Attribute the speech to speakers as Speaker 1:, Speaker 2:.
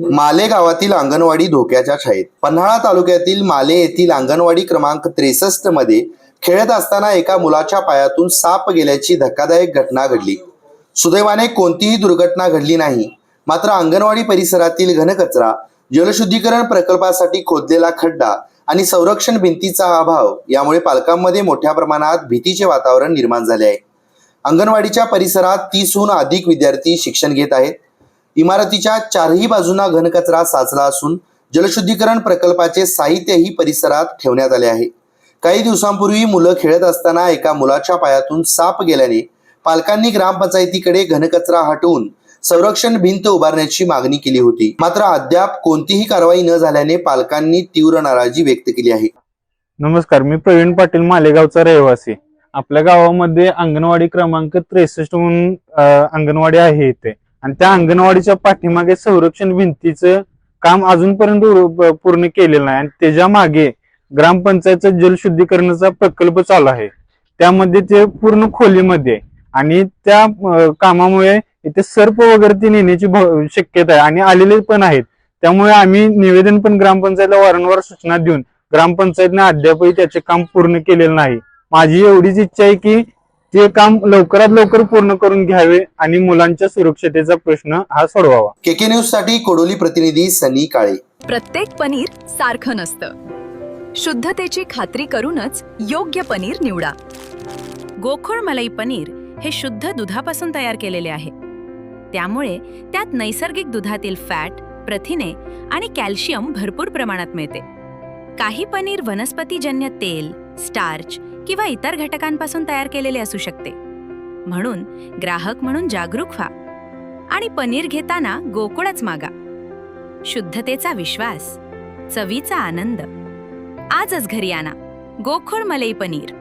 Speaker 1: माले गावातील अंगणवाडी धोक्याच्या छायेत. पन्हाळा तालुक्यातील माले येथील अंगणवाडी क्रमांक 63 मध्ये खेळत असताना एका मुलाच्या पायातून साप गेल्याची धक्कादायक घटना घडली. सुदैवाने कोणतीही दुर्घटना घडली नाही. मात्र अंगणवाडी परिसरातील घनकचरा, जलशुद्धीकरण प्रकल्पासाठी खोदलेला खड्डा आणि संरक्षण भिंतीचा अभाव यामुळे पालकांमध्ये मोठ्या प्रमाणात भीतीचे वातावरण निर्माण झाले आहे. अंगणवाडीच्या परिसरात 30हून अधिक विद्यार्थी शिक्षण घेत आहेत. इमारतीच्या चारही बाजूंना घनकचरा साचला असून जलशुद्धीकरण प्रकल्पाचे साहित्यही परिसरात ठेवण्यात आले आहे. काही दिवसांपूर्वी मुलं खेळत असताना एका मुलाच्या पायातून साप गेल्याने पालकांनी ग्रामपंचायतीकडे घनकचरा हटवून संरक्षण भिंत उभारण्याची मागणी केली होती. मात्र अद्याप कोणतीही कारवाई न झाल्याने पालकांनी तीव्र नाराजी व्यक्त केली आहे.
Speaker 2: नमस्कार, मी प्रवीण पाटील, मालेगावचा रहिवासी. आपल्या गावामध्ये अंगणवाडी क्रमांक 63 म्हणून अंगणवाडी आहे इथे, आणि त्या अंगणवाडीच्या पाठीमागे संरक्षण भिंतीचं काम अजूनपर्यंत पूर्ण केलेलं नाही. आणि त्याच्या मागे ग्रामपंचायतचा जलशुद्धीकरणाचा प्रकल्प चालू आहे. त्यामध्ये ते पूर्ण खोलीमध्ये, आणि त्या कामामुळे इथे सर्प वगैरे ते नेण्याची शक्यता आहे आणि आलेले पण आहेत. त्यामुळे आम्ही निवेदन पण ग्रामपंचायतला वारंवार सूचना देऊन ग्रामपंचायतने अद्यापही त्याचे काम पूर्ण केलेलं नाही. माझी एवढीच इच्छा आहे की ते काम लवकरात लवकर पूर्ण करून घ्यावे आणि मुलांच्या सुरक्षतेचा प्रश्न हा सोडवावा.
Speaker 1: केके न्यूज साठी कोडोली प्रतिनिधी सनी काळे.
Speaker 3: प्रत्येक पनीर सारखं नसतं. शुद्धतेची खात्री करूनच योग्य पनीर निवडा.
Speaker 4: गोकुळ मलाई पनीर हे शुद्ध दुधापासून तयार केलेले आहे. त्यामुळे त्यात नैसर्गिक दुधातील फॅट, प्रथिने आणि कॅल्शियम भरपूर प्रमाणात मिळते. काही पनीर वनस्पतीजन्य तेल, स्टार्च किंवा इतर घटकांपासून तयार केलेले असू शकते. म्हणून ग्राहक म्हणून जागरूक व्हा आणि पनीर घेताना गोकुळच मागा. शुद्धतेचा विश्वास, चवीचा आनंद. आजच घरी आणा गोकुळ मलाई पनीर.